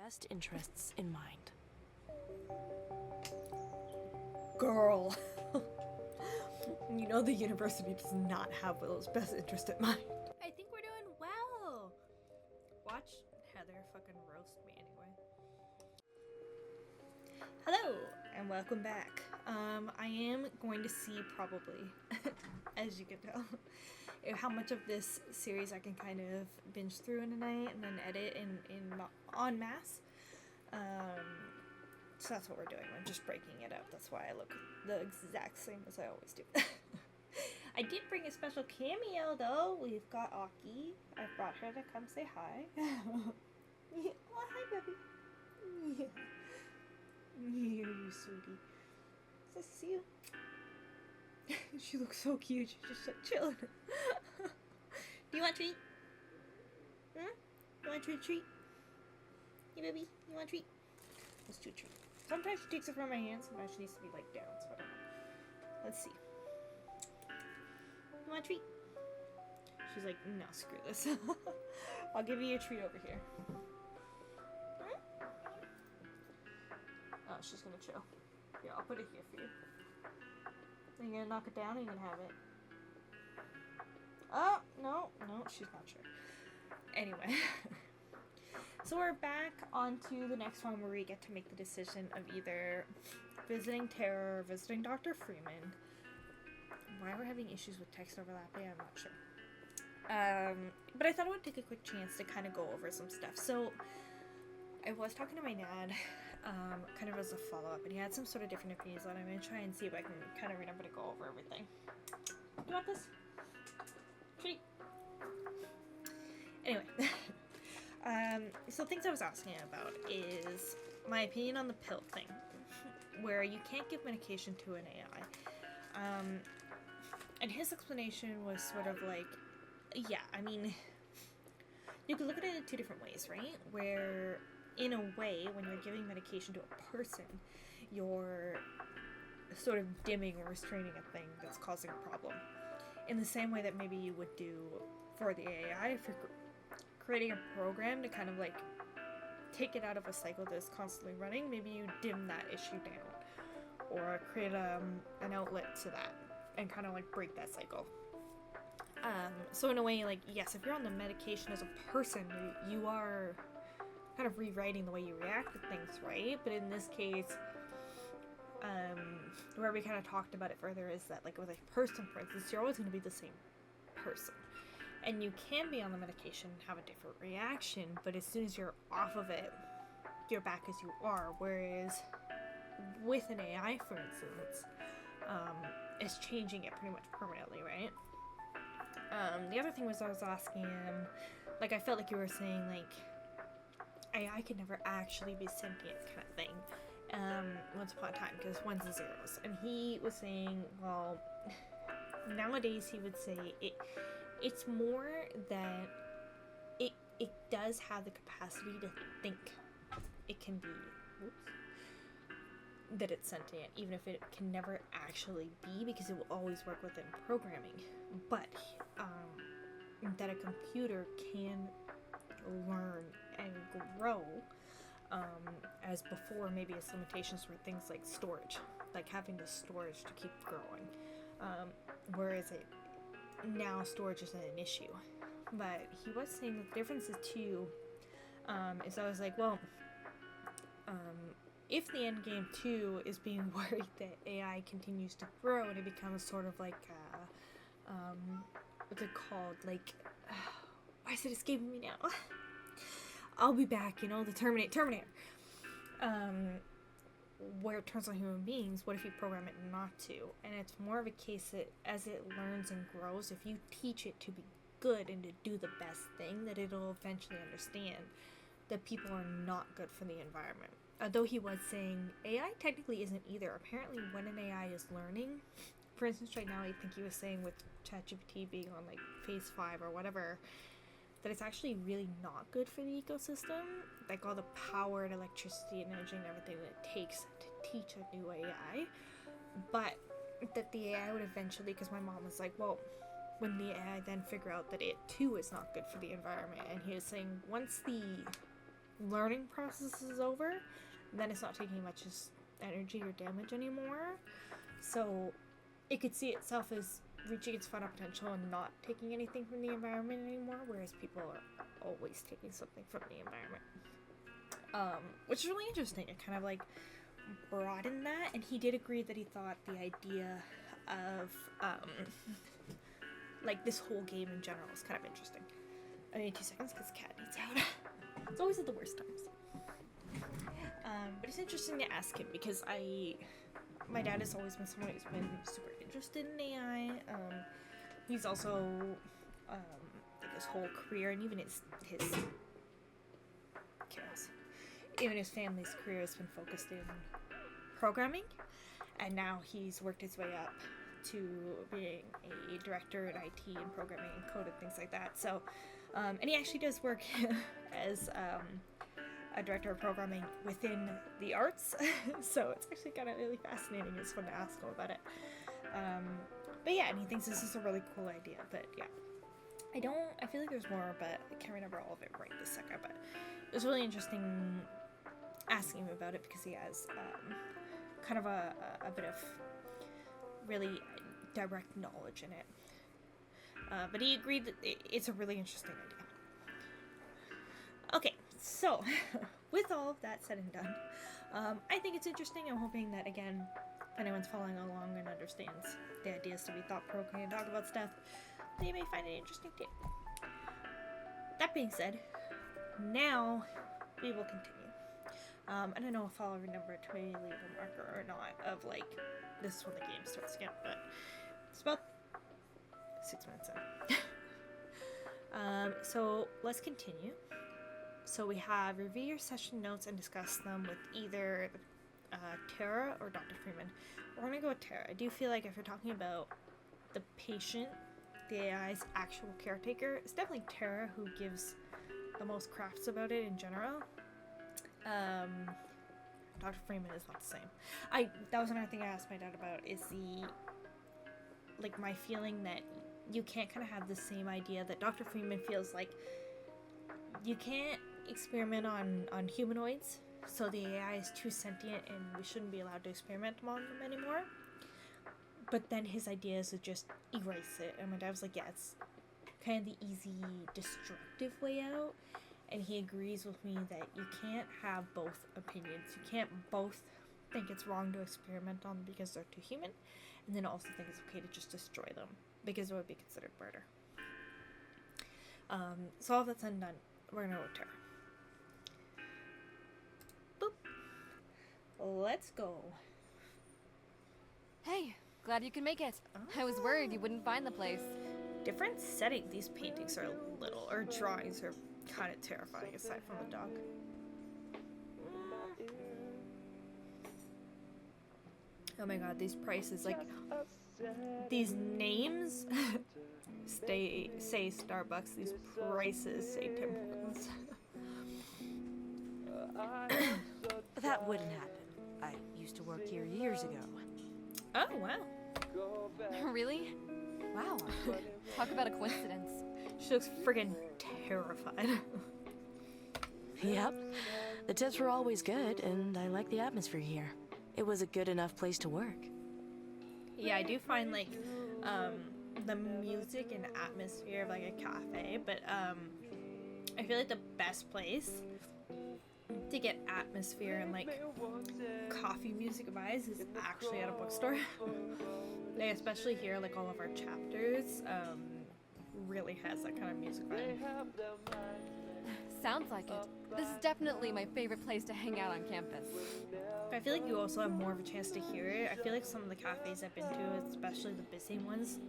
best interests in mind. Girl. You know the university does not have Willow's best interest in mind. I think we're doing well. Watch Heather fucking roast me anyway. Hello, and welcome back. I am going to see probably, as you can tell, how much of this series I can kind of binge through in a night and then edit in en masse. So that's what we're doing. We're just breaking it up. That's why I look the exact same as I always do. I did bring a special cameo though. We've got Aki. I brought her to come say hi. Yeah. Oh, hi, baby. Yeah. Yeah, you sweetie. Is this you? She looks so cute. She's just like chilling. Do you want a treat? Hmm? You want a treat? Hey, baby. You want a treat? Let's do a treat. Sometimes she takes it from my hand. Sometimes she needs to be like down. So I don't know. Let's see. You want a treat? She's like, no, screw this. I'll give you a treat over here. Hmm? Oh, she's gonna chill. Here, I'll put it here for you. Are you gonna knock it down or are you gonna have it? Oh, no, she's not sure. Anyway. So we're back onto the next one where we get to make the decision of either visiting Tara or visiting Dr. Freeman. Why we're having issues with text overlapping, I'm not sure. But I thought I would take a quick chance to kind of go over some stuff. So I was talking to my dad, kind of as a follow-up, and he had some sort of different opinions on it. I'm going to try and see if I can kind of remember to go over everything. Do you want this? Treat. Anyway. So things I was asking about is my opinion on the pill thing, where you can't give medication to an AI. And his explanation was sort of like, yeah, I mean, you could look at it in two different ways, right? Where, in a way, when you're giving medication to a person, you're sort of dimming or restraining a thing that's causing a problem. In the same way that maybe you would do for the AI if you're creating a program to kind of like take it out of a cycle that's constantly running, maybe you dim that issue down or create an outlet to that and kind of like break that cycle. So in a way, like, yes, if you're on the medication as a person, you are kind of rewriting the way you react to things, right? But in this case, where we kind of talked about it further is that, like, with a person, for instance, you're always going to be the same person. And you can be on the medication and have a different reaction, but as soon as you're off of it, you're back as you are. Whereas with an AI, for instance, it's changing it pretty much permanently, right? The other thing was I was asking him, like, I felt like you were saying, like, AI could never actually be sentient kind of thing, once upon a time, because ones and zeros. And he was saying, well, nowadays he would say it's more that it does have the capacity to think it can be, that it's sentient, even if it can never actually be, because it will always work within programming. But that a computer can learn and grow, as before maybe its limitations were things like storage, like having the storage to keep growing, whereas now storage isn't an issue. But he was saying that the differences too, is I was like, well, if the end game too is being worried that AI continues to grow and it becomes sort of like what's it called, like, why is it escaping me now? I'll be back, the Terminator, where it turns on human beings. What if you program it not to? And it's more of a case that as it learns and grows, if you teach it to be good and to do the best thing, that it'll eventually understand that people are not good for the environment. Although he was saying AI technically isn't either. Apparently when an AI is learning, for instance right now I think he was saying with ChatGPT being on like phase 5 or whatever, that it's actually really not good for the ecosystem, like all the power and electricity and energy and everything that it takes to teach a new AI. But that the AI would eventually, because my mom was like, well, when the AI then figure out that it too is not good for the environment, and he was saying once the learning process is over, then it's not taking much energy or damage anymore. So it could see itself as reaching its final potential and not taking anything from the environment anymore, whereas people are always taking something from the environment. Which is really interesting. It kind of like broadened that, and he did agree that he thought the idea of like this whole game in general is kind of interesting. I need 2 seconds because cat needs out. It's always at the worst times. But it's interesting to ask him because my dad has always been someone who's been super interested in AI. He's also like his whole career, and even his chaos. Even his family's career has been focused in programming, and now he's worked his way up to being a director in IT and programming and code and things like that. So, and he actually does work as a director of programming within the arts. So it's actually kind of really fascinating. It's fun to ask him about it. But yeah, and he thinks this is a really cool idea. But yeah, I feel like there's more, but I can't remember all of it right this second. But it was really interesting asking him about it because he has kind of a bit of really direct knowledge in it. But he agreed that it's a really interesting idea. Okay, so with all of that said and done, I think it's interesting. I'm hoping that, again, if anyone's following along and understands the ideas to be thought-provoking and talk about stuff, they may find it interesting too. That being said, now we will continue. I don't know if I'll remember to leave a marker or not of like, this is when the game starts again, but it's about 6 minutes in. So let's continue. So we have review your session notes and discuss them with either Tara or Dr. Freeman. We're going to go with Tara. I do feel like if you're talking about the patient, the AI's actual caretaker, it's definitely Tara who gives the most crafts about it in general. Dr. Freeman is not the same. That was another thing I asked my dad about, is my feeling that you can't kind of have the same idea that Dr. Freeman feels like you can't experiment on humanoids, so the AI is too sentient and we shouldn't be allowed to experiment on them anymore. But then his idea is to just erase it, and my dad was like, yeah, it's kind of the easy, destructive way out. And he agrees with me that you can't have both opinions. You can't both think it's wrong to experiment on them because they're too human, and then also think it's okay to just destroy them because it would be considered murder. So all that's undone, we're gonna go with Tara. Boop. Let's go. Hey, glad you can make it. I was worried you wouldn't find the place. Different setting. These paintings are a little, or drawings are kind of terrifying aside from the dog. Oh my god, these prices, like, these names say Starbucks, these prices say Tim Hortons. That wouldn't happen. I used to work here years ago. Oh, wow. Really? Wow. Talk about a coincidence. She looks friggin' terrified. Yep. The tips were always good, and I like the atmosphere here. It was a good enough place to work. Yeah, I do find, like, the music and atmosphere of, like, a cafe, but, I feel like the best place to get atmosphere and, like, coffee music vibes is actually at a bookstore. Like, especially here, like, all of our chapters, really has that kind of music vibe. Sounds like it. This is definitely my favorite place to hang out on campus. I feel like you also have more of a chance to hear it. I feel like some of the cafes I've been to, especially the busy ones,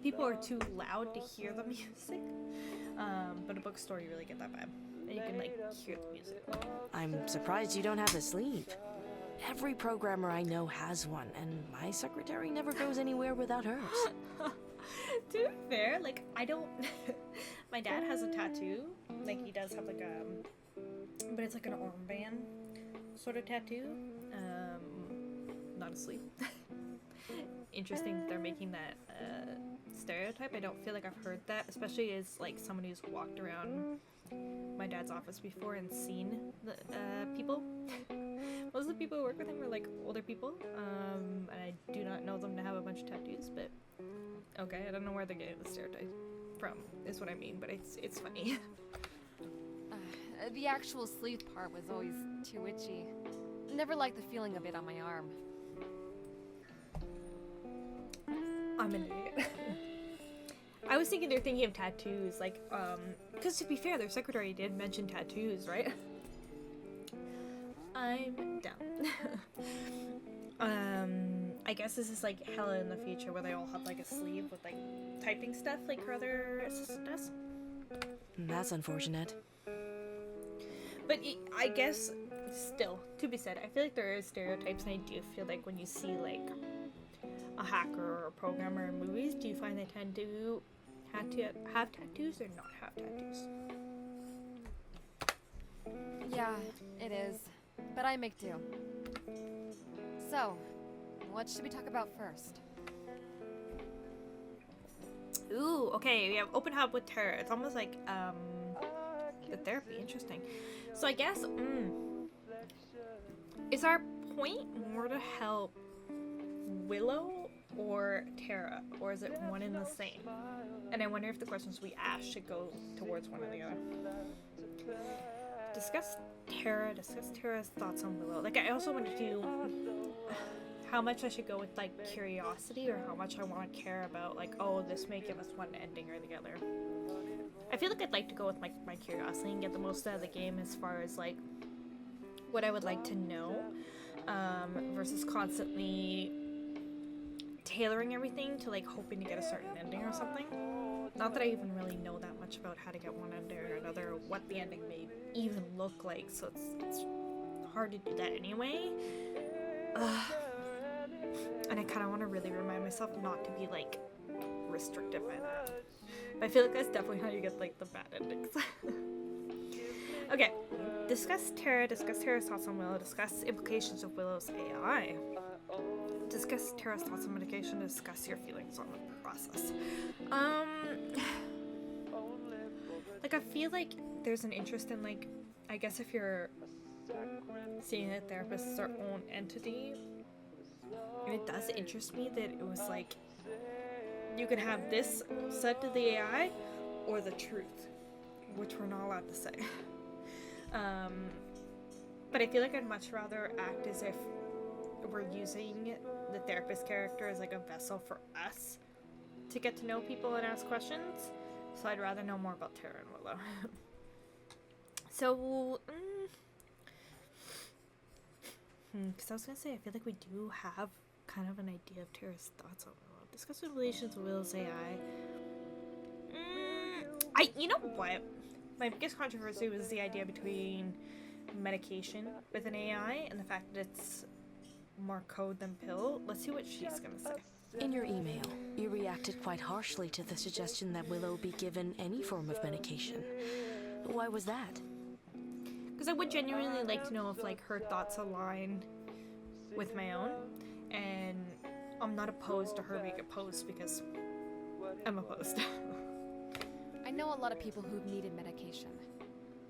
people are too loud to hear the music. But a bookstore, you really get that vibe. And you can, like, hear the music. I'm surprised you don't have a sleep. Every programmer I know has one, and my secretary never goes anywhere without hers. To be fair, like, I don't... My dad has a tattoo. Like, he does have, like, but it's like an armband sort of tattoo. Not asleep. Interesting that they're making that stereotype. I don't feel like I've heard that, especially as, like, someone who's walked around my dad's office before and seen the people. Most of the people who work with him are like older people, and I do not know them to have a bunch of tattoos, but okay, I don't know where they're getting the stereotype from, is what I mean, but it's funny. The actual sleeve part was always too itchy. Never liked the feeling of it on my arm. I'm an idiot. I was thinking they're thinking of tattoos, like, because to be fair, their secretary did mention tattoos, right? I'm dumb. I guess this is like hella in the future where they all have like a sleeve with like typing stuff like her other assistant does. That's unfortunate. But I guess, still, to be said, I feel like there are stereotypes, and I do feel like when you see like a hacker or a programmer in movies, do you find they tend to have tattoos or not have tattoos? Yeah, it is. But I make do. So, what should we talk about first? Ooh, okay, we have open hub with Terra. It's almost like the therapy. Interesting. So I guess is our point more to help Willow or Terra, or is it one and the same? And I wonder if the questions we ask should go towards one or the other. Discuss Terra's thoughts on Willow. Like, I also want to do how much I should go with like curiosity, or how much I want to care about like, oh, this may give us one ending or the other. I feel like I'd like to go with my curiosity and get the most out of the game as far as like what I would like to know, versus constantly tailoring everything to like hoping to get a certain ending or something. Not that I even really know that much about how to get one ending or another, or what the ending may even look like, so it's hard to do that anyway. And I kind of want to really remind myself not to be like restricted by that. But I feel like that's definitely how you get like the bad endings. Okay, discuss Terra's thoughts on Willow, discuss implications of Willow's AI. Discuss Terra's thoughts on medication, discuss your feelings on the process. Like, I feel like there's an interest in, like, I guess if you're seeing a therapist as their own entity, and it does interest me that it was like, you can have this said to the AI, or the truth, which we're not allowed to say. But I feel like I'd much rather act as if we're using the therapist character as like a vessel for us to get to know people and ask questions. So I'd rather know more about Terra and Willow. So, because I was gonna say, I feel like we do have kind of an idea of Terra's thoughts on Willow. Discuss the relations with Willow's AI. You know what? My biggest controversy was the idea between medication with an AI and the fact that it's more code than pill. Let's see what she's gonna say. In your email, you reacted quite harshly to the suggestion that Willow be given any form of medication. Why was that? Because I would genuinely like to know if like her thoughts align with my own, and I'm not opposed to her being opposed because I'm opposed. I know a lot of people who've needed medication.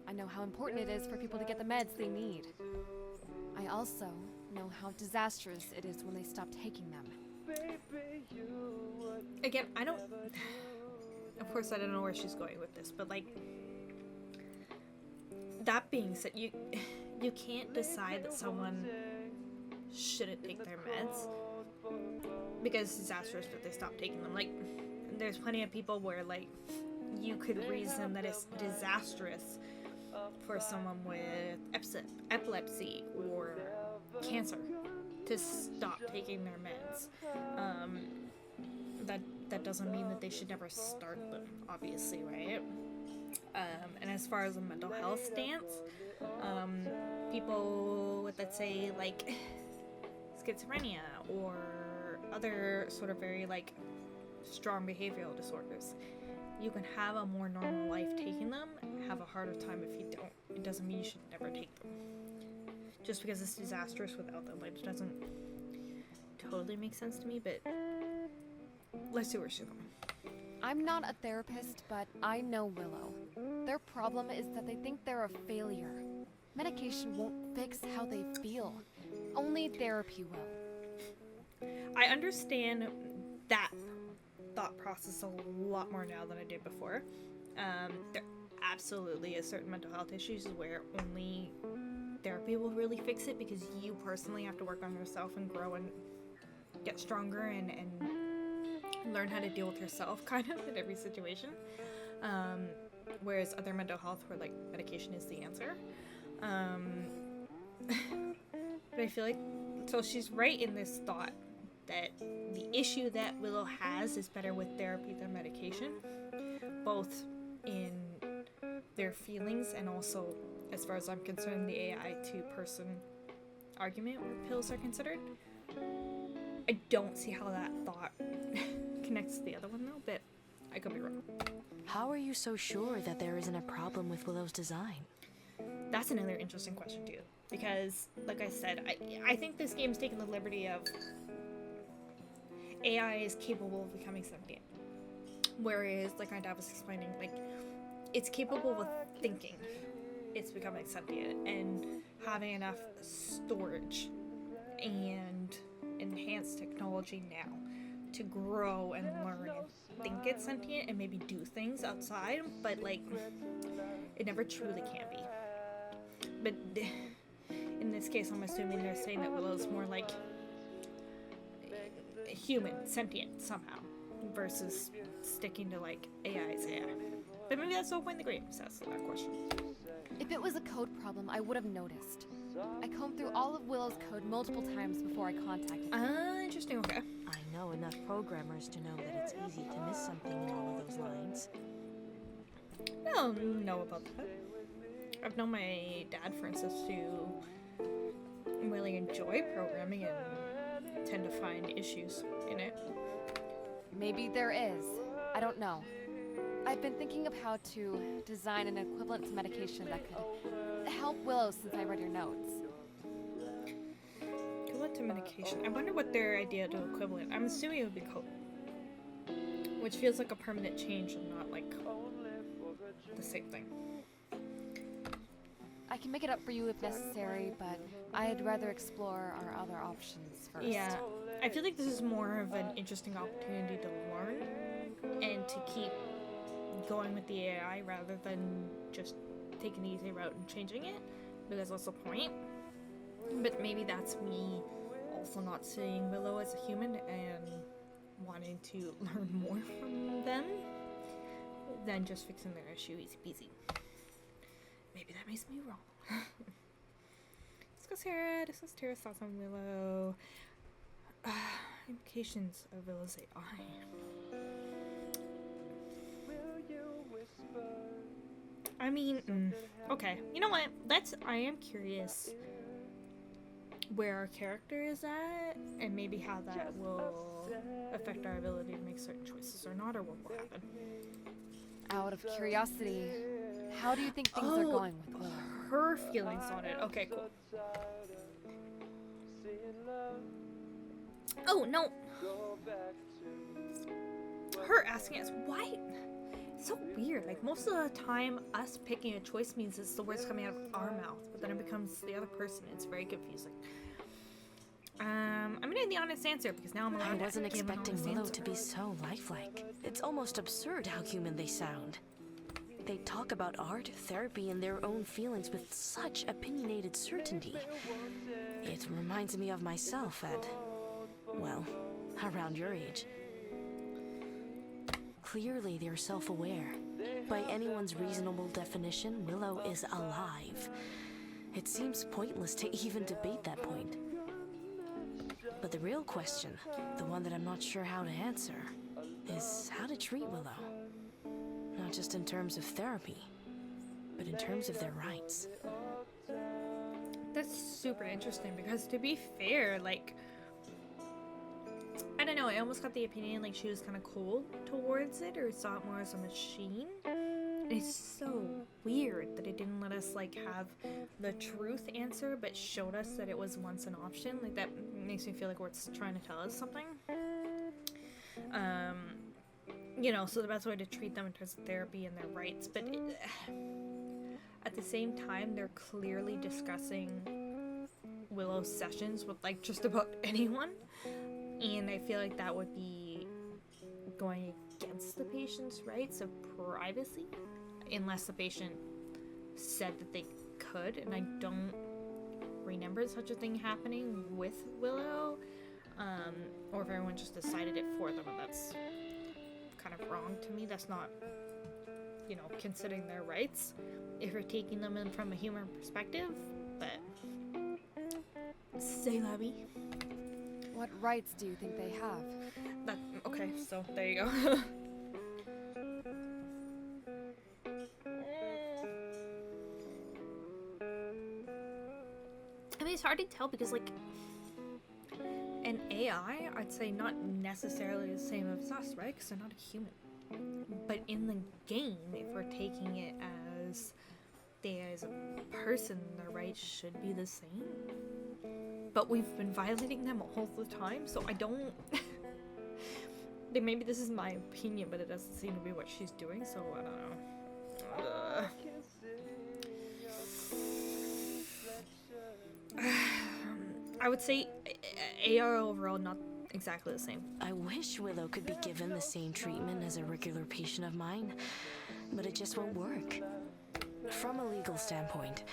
I know how important it is for people to get the meds they need. I also know how disastrous it is when they stop taking them. Again, I don't... Of course, I don't know where she's going with this, but like... That being said, you can't decide that someone shouldn't take their meds because it's disastrous that they stop taking them. Like, there's plenty of people where, like, you could reason that it's disastrous for someone with epilepsy or cancer to stop taking their meds. That doesn't mean that they should never start them, obviously, right? And as far as a mental health stance, people with, let's say, like, schizophrenia or other sort of very, like, strong behavioral disorders, you can have a more normal life taking them, have a harder time if you don't. It doesn't mean you should never take them. Just because it's disastrous without them, it doesn't totally make sense to me, but let's see where she's going. I'm not a therapist, but I know Willow. Their problem is that they think they're a failure. Medication won't fix how they feel. Only therapy will. I understand that thought process a lot more now than I did before. There absolutely is certain mental health issues where only therapy will really fix it, because you personally have to work on yourself and grow and get stronger and learn how to deal with yourself kind of in every situation. Whereas other mental health where like medication is the answer. But I feel like, so she's right in this thought that the issue that Willow has is better with therapy than medication, both in their feelings and also, as far as I'm concerned, the AI to person argument where pills are considered. I don't see how that thought connects to the other one though, but I could be wrong. How are you so sure that there isn't a problem with Willow's design? That's another interesting question too, because like I said, I think this game's taken the liberty of AI is capable of becoming sentient, whereas like my dad was explaining, like it's capable of thinking it's becoming sentient and having enough storage and enhanced technology now to grow and learn and think it's sentient and maybe do things outside, but like it never truly can be. But in this case, I'm assuming they're saying that Willow's more like human, sentient somehow, versus sticking to like AI's AI. But maybe that's the whole point of the game, so that's that question. If it was a code problem, I would have noticed. I combed through all of Willow's code multiple times before I contacted her. Interesting, okay. I know enough programmers to know that it's easy to miss something in all of those lines. I don't know about that. I've known my dad, for instance, to really enjoy programming and tend to find issues in it. Maybe there is. I don't know. I've been thinking of how to design an equivalent to medication that could help Willow since I read your notes. Equivalent to medication. I wonder what their idea to equivalent. I'm assuming it would be code, which feels like a permanent change and not like the same thing. I can make it up for you if necessary, but I'd rather explore our other options first. Yeah, I feel like this is more of an interesting opportunity to learn and to keep going with the AI rather than just taking the easy route and changing it, because that's the point. But maybe that's me also not seeing Willow as a human and wanting to learn more from them than just fixing their issue easy peasy. Maybe that makes me wrong. Discuss Tara's thoughts on Willow. Implications of Willow's AI. I mean, okay. You know what? I am curious where our character is at, and maybe how that will affect our ability to make certain choices or not, or what will happen. Out of curiosity, how do you think things are going with Willow? Her feelings on it. Okay, cool. Oh, no. Her asking us, why? It's so weird. Like, most of the time, us picking a choice means it's the words coming out of our mouth, but then it becomes the other person. It's very confusing. I'm gonna need the honest answer, because now I'm allowed to I wasn't give an expecting honest Willow answer. to be so lifelike. It's almost absurd how human they sound. They talk about art, therapy, and their own feelings with such opinionated certainty. It reminds me of myself at, well, around your age. Clearly, they're self-aware. By anyone's reasonable definition, Willow is alive. It seems pointless to even debate that point. But the real question, the one that I'm not sure how to answer, is how to treat Willow. Not just in terms of therapy, but in terms of their rights. That's super interesting, because to be fair, like, I don't know, I almost got the opinion like she was kind of cold towards it, or saw it more as a machine. And it's so weird that it didn't let us like have the truth answer, but showed us that it was once an option. Like, that makes me feel like it's trying to tell us something. you know, so the best way to treat them in terms of therapy and their rights, but at the same time, they're clearly discussing Willow's sessions with, like, just about anyone, and I feel like that would be going against the patient's rights of privacy, unless the patient said that they could, and I don't remember such a thing happening with Willow, or if everyone just decided it for them, and that's kind of wrong to me. That's not, you know, considering their rights if you're taking them in from a human perspective, but say la vie. What rights do you think they have? That, okay, so there you go. I mean, it's hard to tell because, like, an AI, I'd say not necessarily the same as us, right? Because they're not a human. But in the game, if we're taking it as they as a person, their rights should be the same. But we've been violating them all the time, so I don't... Maybe this is my opinion, but it doesn't seem to be what she's doing, so I don't know. I would say AR overall not exactly the same. I wish Willow could be given the same treatment as a regular patient of mine, but it just won't work. From a legal standpoint,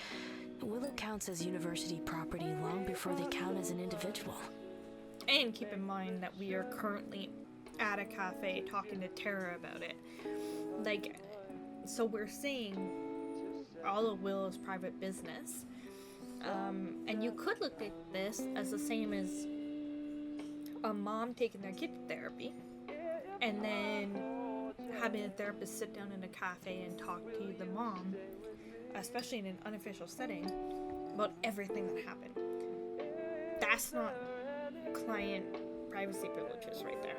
Willow counts as university property long before they count as an individual. And keep in mind that we are currently at a cafe talking to Tara about it. Like, so we're seeing all of Willow's private business. And you could look at this as the same as a mom taking their kid to therapy, and then having a therapist sit down in a cafe and talk to the mom, especially in an unofficial setting, about everything that happened. That's not client privacy privileges right there.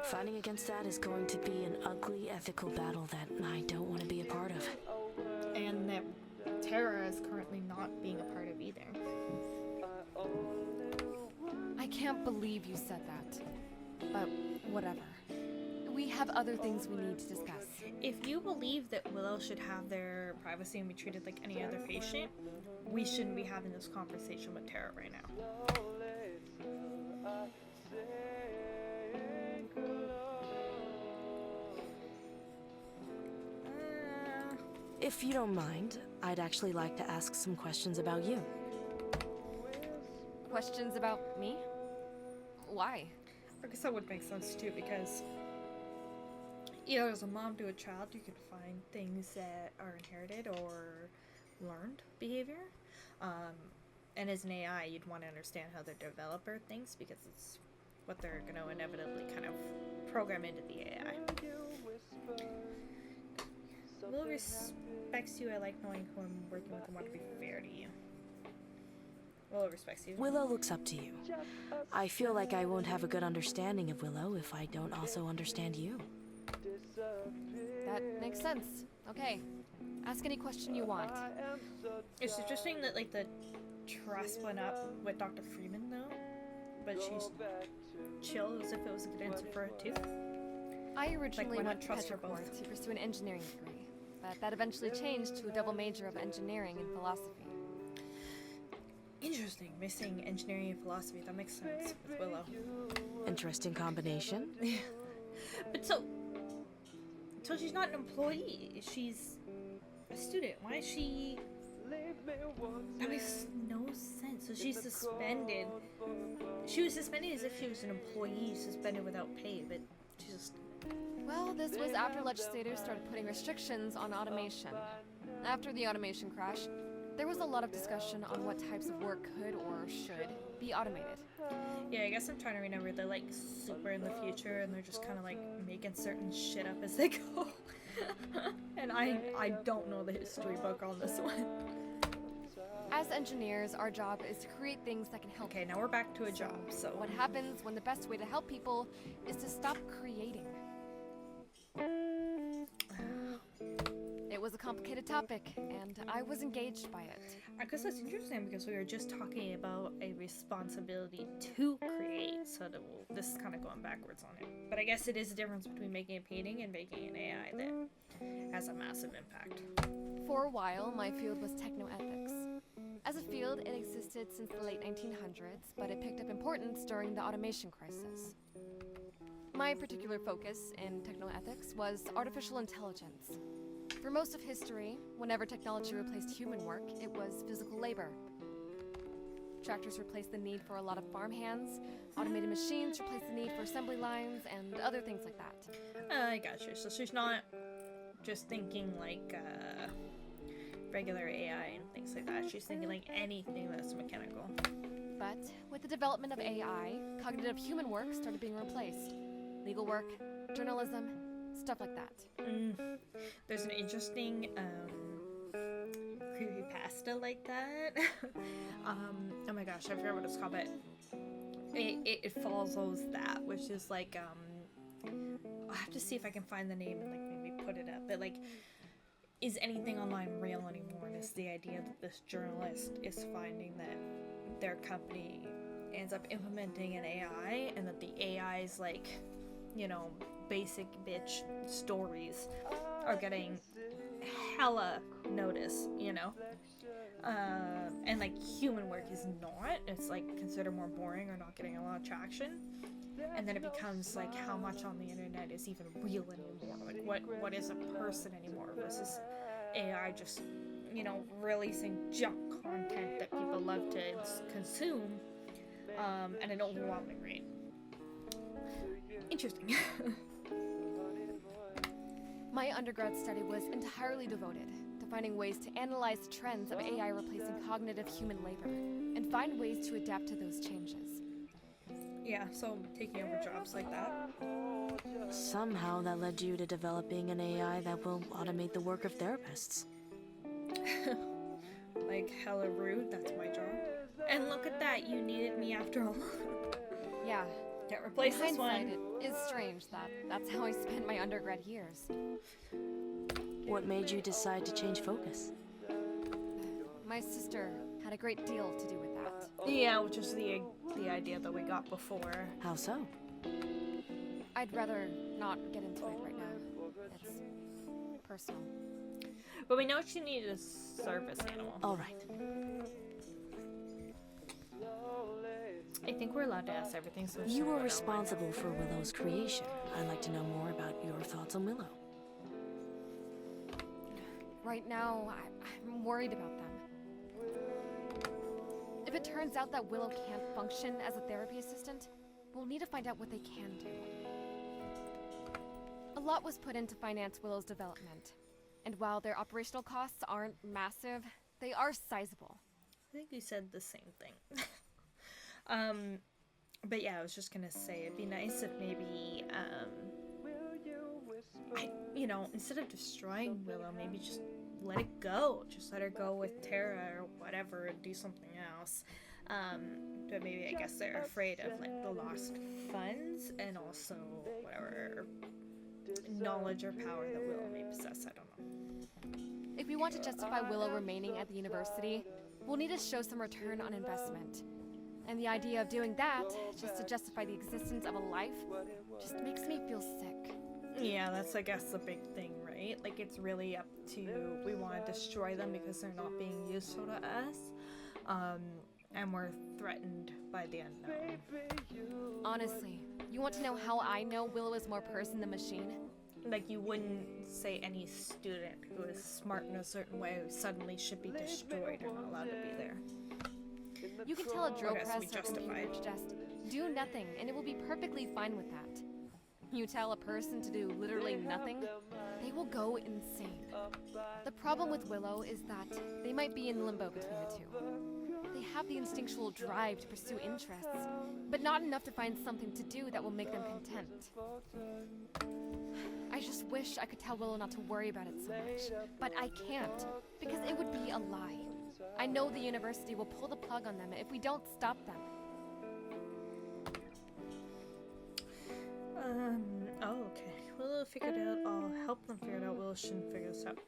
Fighting against that is going to be an ugly ethical battle that I don't want to be a part of. And that Tara is currently not being a part of either. I can't believe you said that. But whatever. We have other things we need to discuss. If you believe that Willow should have their privacy and be treated like any other patient, we shouldn't be having this conversation with Tara right now. If you don't mind, I'd actually like to ask some questions about you. Questions about me? Why? I guess that would make sense too, because either as a mom to a child, you can find things that are inherited or learned behavior. And as an AI, you'd want to understand how the developer thinks, because it's what they're going to inevitably kind of program into the AI. Will respects you. I like knowing who I'm working with and want to be fair to you. Willow respects you. Willow looks up to you. I feel like I won't have a good understanding of Willow if I don't also understand you. That makes sense. Okay. Ask any question you want. It's interesting that, like, the trust went up with Dr. Freeman, though, but she's chill as if it was a good answer for her, too. I originally why not went to trust her Petrichor both? to pursue an engineering degree, but that eventually changed to a double major of engineering and philosophy. Interesting. Missing engineering and philosophy. That makes sense with Willow. Interesting combination. But so she's not an employee. She's a student. Why is she... That makes no sense. So she's suspended. She was suspended as if she was an employee, suspended without pay, but she's just... Well, this was after legislators started putting restrictions on automation. After the automation crash, there was a lot of discussion on what types of work could or should be automated. Yeah, I guess I'm trying to remember. They're like super in the future, and they're just kind of like making certain shit up as they go. And I don't know the history book on this one. As engineers, our job is to create things that can help. Okay, now we're back to a job, so... What happens when the best way to help people is to stop creating? It was a complicated topic, and I was engaged by it. I guess that's interesting because we were just talking about a responsibility to create, so this is kind of going backwards on it. But I guess it is a difference between making a painting and making an AI that has a massive impact. For a while, my field was technoethics. As a field, it existed since the late 1900s, but it picked up importance during the automation crisis. My particular focus in technoethics was artificial intelligence. For most of history, whenever technology replaced human work, it was physical labor. Tractors replaced the need for a lot of farmhands, automated machines replaced the need for assembly lines, and other things like that. I gotcha. So she's not just thinking like regular AI and things like that. She's thinking like anything that's mechanical. But with the development of AI, cognitive human work started being replaced. Legal work, journalism, stuff like that. There's an interesting creepypasta like that. Oh my gosh, I forgot what it's called, but it follows that, which is like I'll have to see if I can find the name and like maybe put it up. But like, is anything online real anymore? And it's the idea that this journalist is finding that their company ends up implementing an AI, and that the AI's like, you know, basic bitch stories are getting hella notice, you know? And like human work is not. It's like considered more boring or not getting a lot of traction. And then it becomes like how much on the internet is even real anymore. Like what is a person anymore versus AI just, you know, releasing junk content that people love to consume at an overwhelming rate. Interesting. My undergrad study was entirely devoted to finding ways to analyze the trends of AI replacing cognitive human labor and find ways to adapt to those changes. Yeah, so taking over jobs like that. Somehow that led you to developing an AI that will automate the work of therapists. Like hella rude, that's my job. And look at that, you needed me after all. Yeah. Can't replace this Hindsight, one. it is strange that that's how I spent my undergrad years. What made you decide to change focus? My sister had a great deal to do with that. Yeah, which is the idea that we got before. How so? I'd rather not get into it right now. It's personal. But we know she needed a service animal. All right. I think we're allowed to ask everything. So You were responsible for Willow's creation. I'd like to know more about your thoughts on Willow. Right now, I'm worried about them. If it turns out that Willow can't function as a therapy assistant, we'll need to find out what they can do. A lot was put in to finance Willow's development, and while their operational costs aren't massive, they are sizable. I think you said the same thing. But yeah, I was just gonna say it'd be nice if maybe, instead of destroying Willow, maybe just let it go. Just let her go with Tara or whatever and do something else. But maybe I guess they're afraid of like the lost funds and also whatever knowledge or power that Willow may possess. I don't know. If we want to justify Willow remaining at the university, we'll need to show some return on investment. And the idea of doing that, just to justify the existence of a life, just makes me feel sick. Yeah, that's I guess the big thing, right? Like it's really up to, we want to destroy them because they're not being useful to us. And we're threatened by the unknown. Honestly, you want to know how I know Willow is more person than machine? Like you wouldn't say any student who is smart in a certain way suddenly should be destroyed or not allowed to be there. You can tell a drill It has to press be or computer justified. to just do nothing, and it will be perfectly fine with that. You tell a person to do literally nothing, they will go insane. The problem with Willow is that they might be in limbo between the two. They have the instinctual drive to pursue interests, but not enough to find something to do that will make them content. I just wish I could tell Willow not to worry about it so much, but I can't, because it would be a lie. I know the university will pull the plug on them if we don't stop them. Oh, okay. Willow figured it out. I'll help them figure it out. Willow shouldn't figure this out.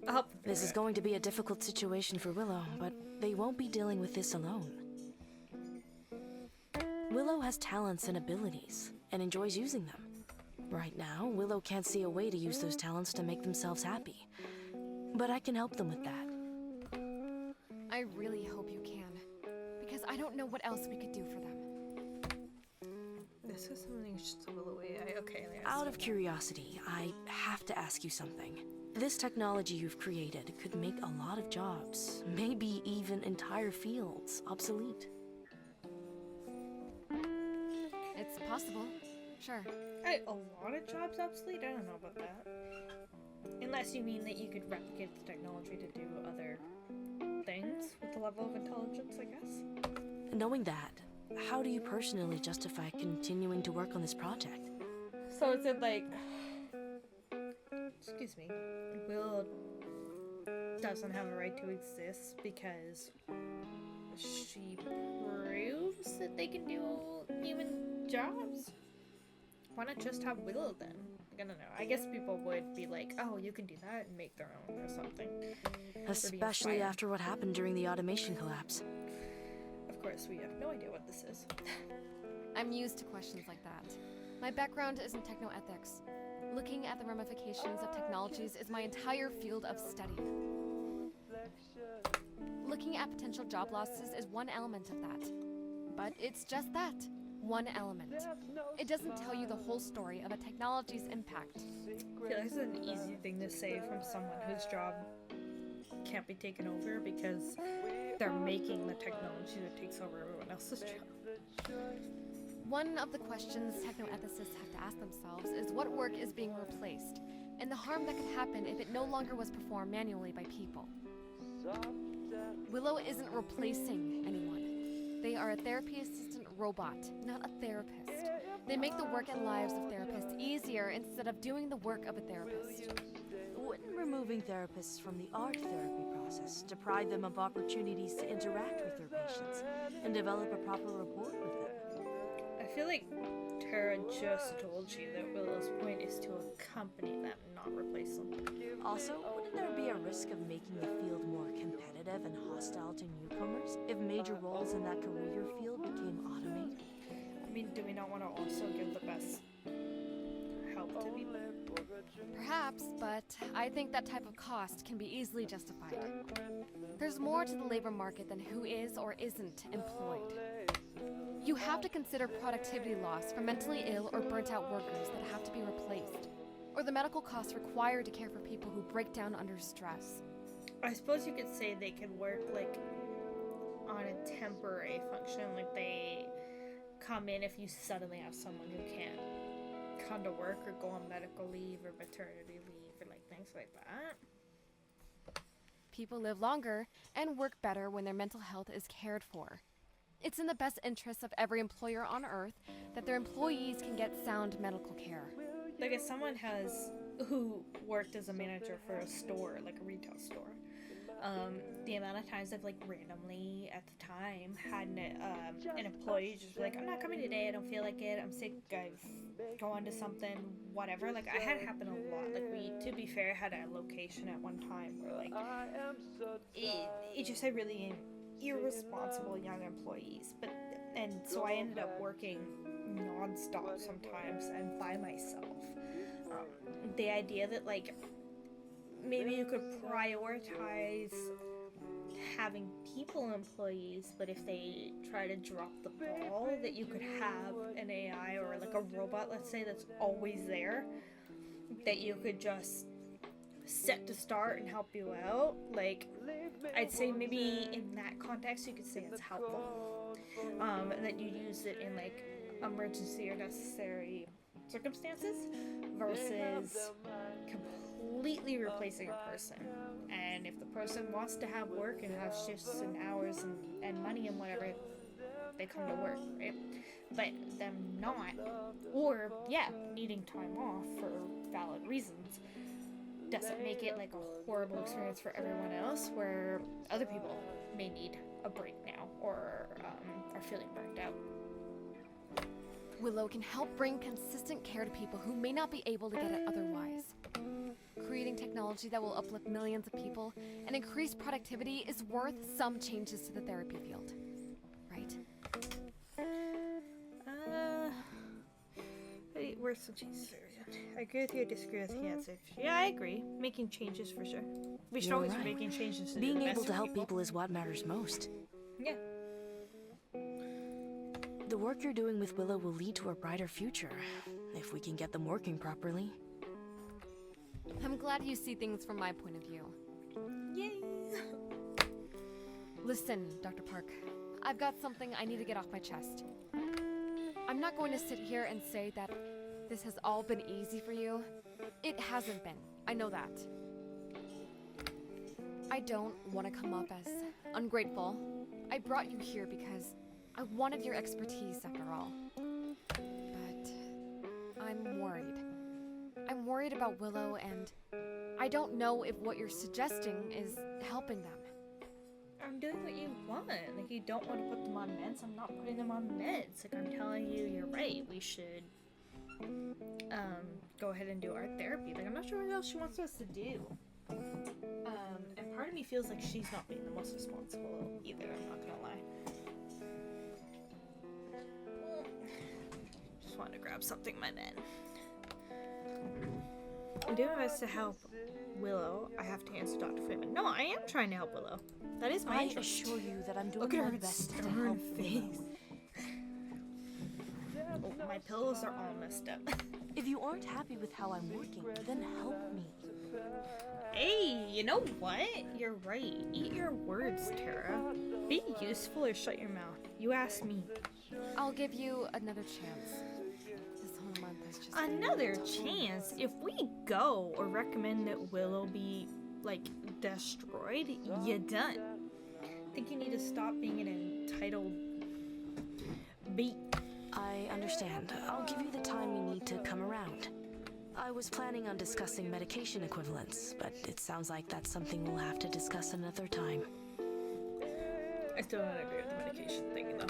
I'll help them figure This is it out. going to be a difficult situation for Willow, but they won't be dealing with this alone. Willow has talents and abilities, and enjoys using them. Right now, Willow can't see a way to use those talents to make themselves happy. But I can help them with that. I really hope you can, because I don't know what else we could do for them. This is something just a little way. Okay. Out of curiosity, I have to ask you something. This technology you've created could make a lot of jobs, maybe even entire fields, obsolete. It's possible, sure. A lot of jobs obsolete? I don't know about that. Unless you mean that you could replicate the technology to do other things with the level of intelligence, I guess. Knowing that, how do you personally justify continuing to work on this project? So is it like... Excuse me. Will doesn't have a right to exist because she proves that they can do human jobs? Why not just have Willow then? I don't know. I guess people would be like, oh, you can do that and make their own or something. Especially inspired. after what happened during the automation collapse. Of course, we have no idea what this is. I'm used to questions like that. My background is in technoethics. Looking at the ramifications of technologies is my entire field of study. Looking at potential job losses is one element of that. But it's just that, one element. It doesn't tell you the whole story of a technology's impact. I feel like this is an easy thing to say from someone whose job can't be taken over because they're making the technology that takes over everyone else's job. One of the questions technoethicists have to ask themselves is what work is being replaced, and the harm that could happen if it no longer was performed manually by people. Willow isn't replacing anyone. They are a therapy assistant robot, not a therapist. They make the work and lives of therapists easier instead of doing the work of a therapist. Wouldn't removing therapists from the art therapy process deprive them of opportunities to interact with their patients and develop a proper rapport with them? I feel like Tara just told you that Willow's point is to accompany them, not replace them. Also, wouldn't there be a risk of making the field more competitive and hostile to newcomers if major roles in that career field became automated? I mean, do we not want to also give the best help to people? Perhaps, but I think that type of cost can be easily justified. There's more to the labor market than who is or isn't employed. You have to consider productivity loss for mentally ill or burnt-out workers that have to be replaced, or the medical costs required to care for people who break down under stress. I suppose you could say they could work, like, on a temporary function, like they come in if you suddenly have someone who can't come to work or go on medical leave or maternity leave or, like, things like that. People live longer and work better when their mental health is cared for. It's in the best interest of every employer on Earth that their employees can get sound medical care. Like, if someone who worked as a manager for a store, like a retail store, the amount of times I've, like, randomly at the time had an employee just be like, I'm not coming today, I don't feel like it, I'm sick, I've gone to something, whatever. Like, I had it happen a lot. Like, we, to be fair, had a location at one time where, like, it just had really irresponsible young employees, and so I ended up working non-stop sometimes and by myself. The idea that, like, maybe you could prioritize having people employees, but if they try to drop the ball, that you could have an AI or, like, a robot, let's say, that's always there, that you could just set to start and help you out. Like, I'd say maybe in that context you could say it's helpful, and that you use it in, like, emergency or necessary circumstances versus completely replacing a person. And if the person wants to have work and have shifts and hours and money and whatever, they come to work, right? But them not, or needing time off for valid reasons, doesn't make it like a horrible experience for everyone else, where other people may need a break now or are feeling burnt out. Willow can help bring consistent care to people who may not be able to get it otherwise. Creating technology that will uplift millions of people and increase productivity is worth some changes to the therapy field. Right? Worth some changes. I agree with you, I disagree with the answer. Yeah, I agree. Making changes for sure. We should You're always right. be making changes to Being do the able best to for help people is what matters most. Yeah. The work you're doing with Willow will lead to a brighter future, if we can get them working properly. I'm glad you see things from my point of view. Yay! Listen, Dr. Park, I've got something I need to get off my chest. I'm not going to sit here and say that this has all been easy for you. It hasn't been. I know that. I don't want to come off as ungrateful. I brought you here because I wanted your expertise after all. But I'm worried. I'm worried about Willow, and I don't know if what you're suggesting is helping them. I'm doing what you want. Like, you don't want to put them on meds. I'm not putting them on meds. Like, I'm telling you, you're right. We should go ahead and do art therapy. Like, I'm not sure what else she wants us to do. And part of me feels like she's not being the most responsible either. I'm not gonna lie. Just wanted to grab something in my bed. I'm doing my best to help Willow. I have to answer Dr. Freeman. No, I am trying to help Willow. That is my I interest. assure you that I'm doing Look at my her best to stern help face. Willow. Oh, my pillows are all messed up. If you aren't happy with how I'm working, then help me. Hey, you know what? You're right. Eat your words, Tara. Be useful or shut your mouth. You asked me. I'll give you another chance. This whole month has just been Another tough. chance. If we go or recommend that Willow be, like, destroyed, you're done. I think you need to stop being an entitled beat. I understand. I'll give you the time you need to come around. I was planning on discussing medication equivalents, but it sounds like that's something we'll have to discuss another time. I still don't agree with the medication thing, though.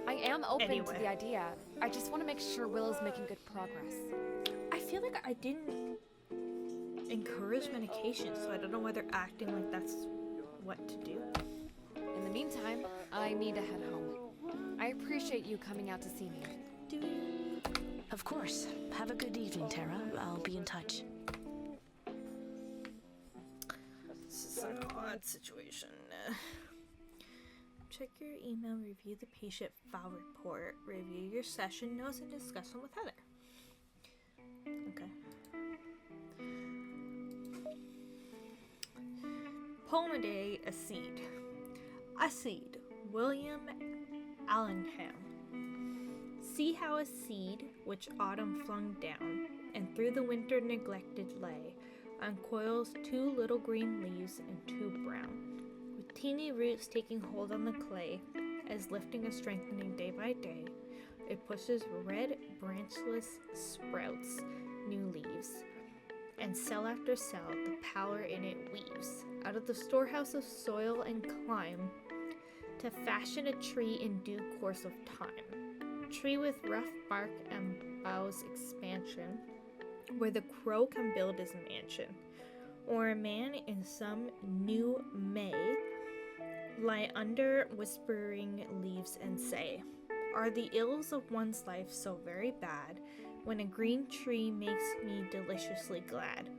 I am open to Anyway. the idea. I just want to make sure Willow's making good progress. I feel like I didn't encourage medication, so I don't know why they're acting like that's what to do. In the meantime, I need to head home. I appreciate you coming out to see me. Of course. Have a good evening, Tara. I'll be in touch. This is an odd situation. Check your email, review the patient file report, review your session notes, and discuss them with Heather. Okay. Poem a day, a seed. A seed. William Allingham. See how a seed, which autumn flung down, and through the winter neglected lay, uncoils 2 little green leaves and 2 brown, with teeny roots taking hold on the clay, as lifting and strengthening day by day, it pushes red branchless sprouts, new leaves, and cell after cell the power in it weaves, out of the storehouse of soil and clime, to fashion a tree in due course of time. Tree with rough bark and boughs expansion, where the crow can build his mansion, or a man in some new May lie under whispering leaves and say, are the ills of one's life so very bad, when a green tree makes me deliciously glad?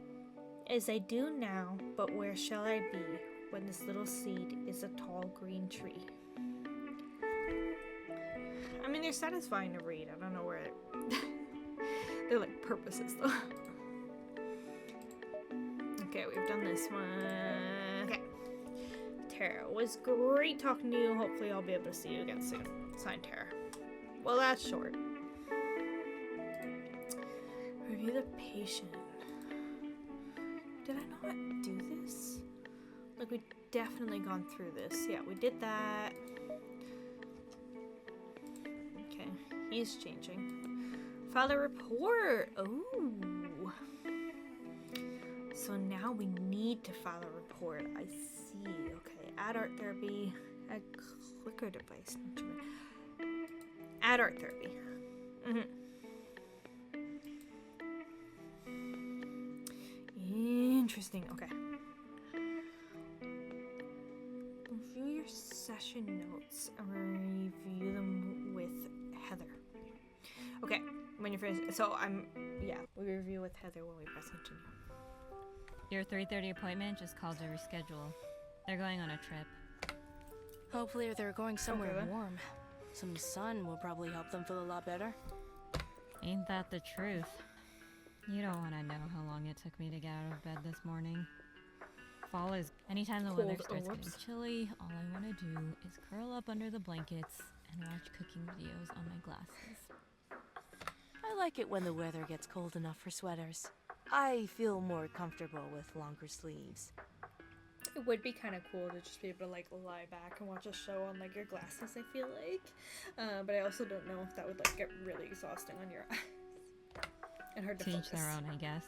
As I do now, but where shall I be, when this little seed is a tall green tree? I mean, they're satisfying to read. I don't know where they're like purposes though. Okay, we've done this one. Okay. Tara, it was great talking to you. Hopefully I'll be able to see you again soon. Signed, Tara. Well, that's short. Review the patient. Did I not do this? Like, we've definitely gone through this. Yeah, we did that. Okay, he's changing. File a report. Ooh. So now we need to file a report. I see. Okay, add art therapy. Add clicker device. Add art therapy. Interesting. Okay. Review your session notes and review them with Heather. Okay, when you're finished. So we review with Heather when we press continue. Your 3:30 appointment just called to reschedule. They're going on a trip. Hopefully they're going somewhere Okay. warm. Some sun will probably help them feel a lot better. Ain't that the truth? You don't want to know how long it took me to get out of bed this morning. Fall is... Anytime the weather Cold starts orbs. getting chilly, all I want to do is curl up under the blankets and watch cooking videos on my glasses. I like it when the weather gets cold enough for sweaters. I feel more comfortable with longer sleeves. It would be kind of cool to just be able to like lie back and watch a show on like your glasses, I feel like. But I also don't know if that would like get really exhausting on your eyes. And hard to To each focus. their own, I guess.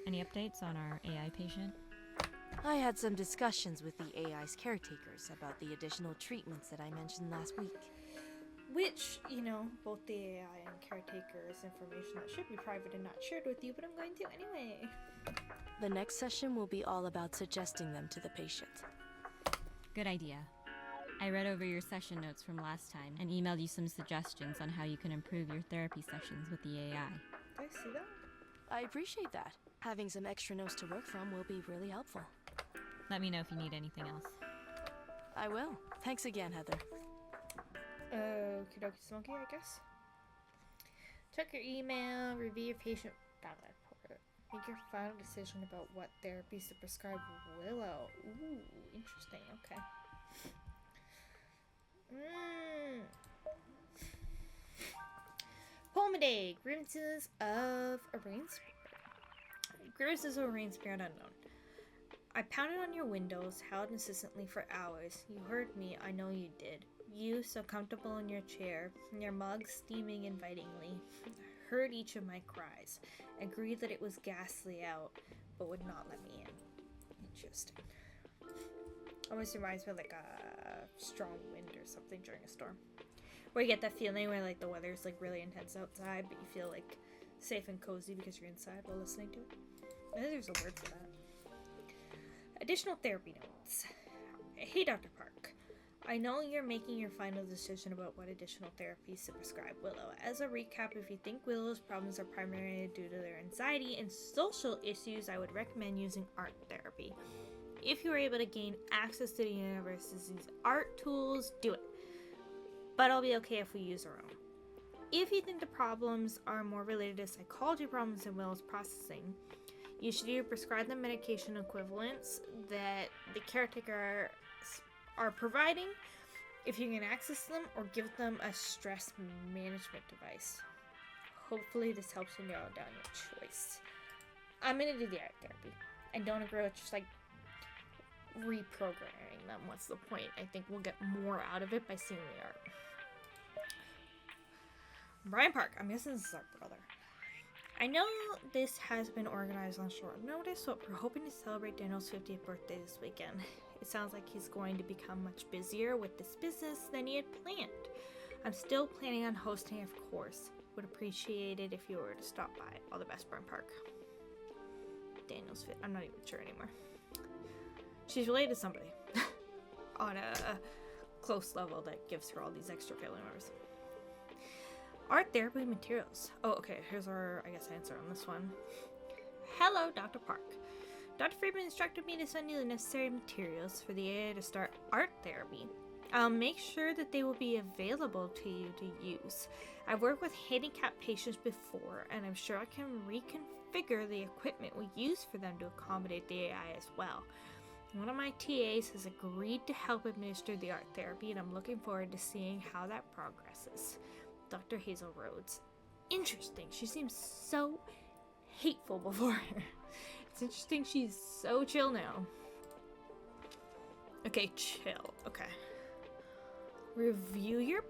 Any updates on our AI patient? I had some discussions with the AI's caretakers about the additional treatments that I mentioned last week. Which, you know, both the AI and caretakers information that should be private and not shared with you, but I'm going to anyway. The next session will be all about suggesting them to the patient. Good idea. I read over your session notes from last time and emailed you some suggestions on how you can improve your therapy sessions with the AI. Did I see that? I appreciate that. Having some extra notes to work from will be really helpful. Let me know if you need anything else. I will. Thanks again, Heather. Okie dokie smoky, I guess. Check your email, review your patient battle report. Make your final decision about what therapies to prescribe Willow. Ooh, interesting, okay. Pomaday, Grievances of a Rain Spirit. Grievances of a Rain Spirit Unknown. I pounded on your windows, howled incessantly for hours. You heard me, I know you did. You, so comfortable in your chair, your mug steaming invitingly, heard each of my cries, agreed that it was ghastly out, but would not let me in. Interesting. Almost reminds me of like a strong wind or something during a storm. Where you get that feeling where like the weather's like really intense outside, but you feel like safe and cozy because you're inside while listening to it. I think there's a word for that. Additional therapy notes. Hey, Dr. Park. I know you're making your final decision about what additional therapies to prescribe Willow. As a recap, if you think Willow's problems are primarily due to their anxiety and social issues, I would recommend using art therapy. If you are able to gain access to the university's art tools, do it. But I'll be okay if we use our own. If you think the problems are more related to psychology problems than Willow's processing, you should either prescribe the medication equivalents that the caretaker are providing, if you can access them, or give them a stress management device. Hopefully this helps you narrow down your choice. I'm gonna do the art therapy. I don't agree with just like reprogramming them. What's the point? I think we'll get more out of it by seeing the art. Brian Park, I'm guessing this is our brother. I know this has been organized on short notice, but we're hoping to celebrate Daniel's 50th birthday this weekend. It sounds like he's going to become much busier with this business than he had planned. I'm still planning on hosting, of course. Would appreciate it if you were to stop by. All the best, Brian Park. Daniel's fit. I'm not even sure anymore. She's related to somebody on a close level that gives her all these extra family members. Art therapy materials. Oh, okay. Here's our, I guess, answer on this one. Hello, Dr. Park. Dr. Friedman instructed me to send you the necessary materials for the AI to start art therapy. I'll make sure that they will be available to you to use. I've worked with handicapped patients before, and I'm sure I can reconfigure the equipment we use for them to accommodate the AI as well. One of my TAs has agreed to help administer the art therapy, and I'm looking forward to seeing how that progresses. Dr. Hazel Rhodes. Interesting. She seems so hateful before. It's interesting she's so chill now. Okay, chill. Okay. Review your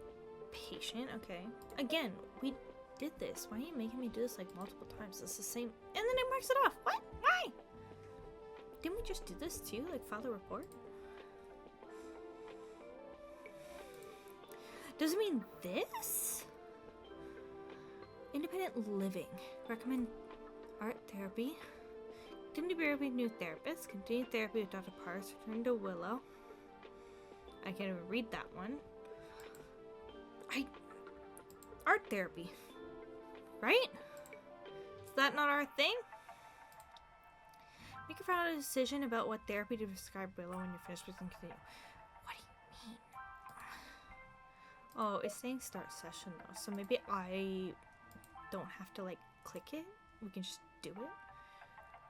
patient. Okay. Again, we did this. Why are you making me do this like multiple times? It's the same. And then it marks it off. What? Why? Didn't we just do this too? Like file a report? Does it mean this? Independent living. Recommend art therapy. Continue therapy with new therapists. Continue therapy with Dr. Parks. Return to Willow. I can't even read that one. Art therapy. Right? Is that not our thing? Make a final decision about what therapy to prescribe Willow when you're finished with and continue. What do you mean? Oh, it's saying start session though, so maybe I don't have to like click it. We can just do it.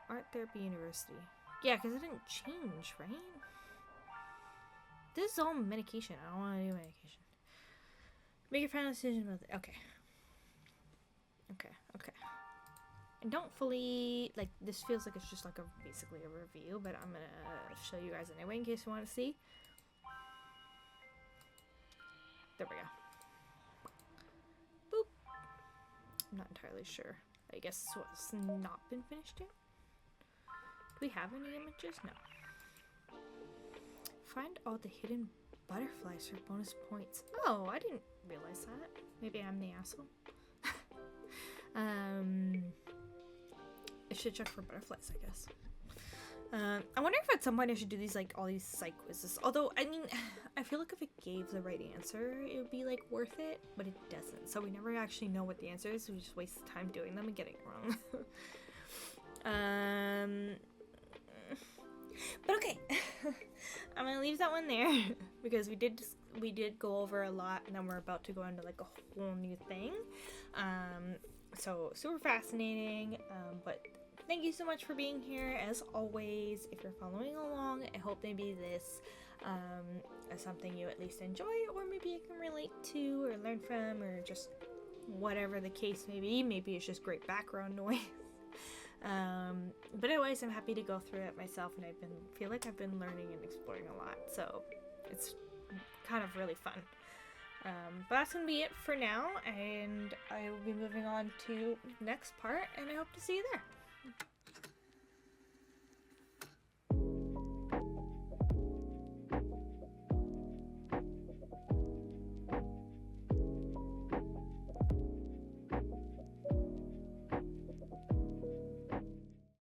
Art Therapy University. Yeah, because it didn't change, right? This is all medication. I don't want to do medication. Make a final decision about it. Okay. And don't fully, like, this feels like it's just like basically a review, but I'm gonna show you guys anyway in case you want to see. There we go. Boop. I'm not entirely sure. I guess what's not been finished yet? Do we have any images? No. Find all the hidden butterflies for bonus points. Oh, I didn't realize that. Maybe I'm the asshole. I should check for butterflies, I guess. I wonder if at some point I should do these, like, all these psych quizzes. Although, I mean, I feel like if it gave the right answer, it would be, like, worth it. But it doesn't. So we never actually know what the answer is. So we just waste time doing them and getting it wrong. But okay. I'm gonna leave that one there. Because we did go over a lot. And then we're about to go into, like, a whole new thing. So super fascinating. But thank you so much for being here. As always, if you're following along, I hope maybe this is something you at least enjoy, or maybe you can relate to or learn from, or just whatever the case may be. Maybe it's just great background noise. But anyways, I'm happy to go through it myself, and feel like I've been learning and exploring a lot, so it's kind of really fun. But that's gonna be it for now, and I will be moving on to the next part, and I hope to see you there.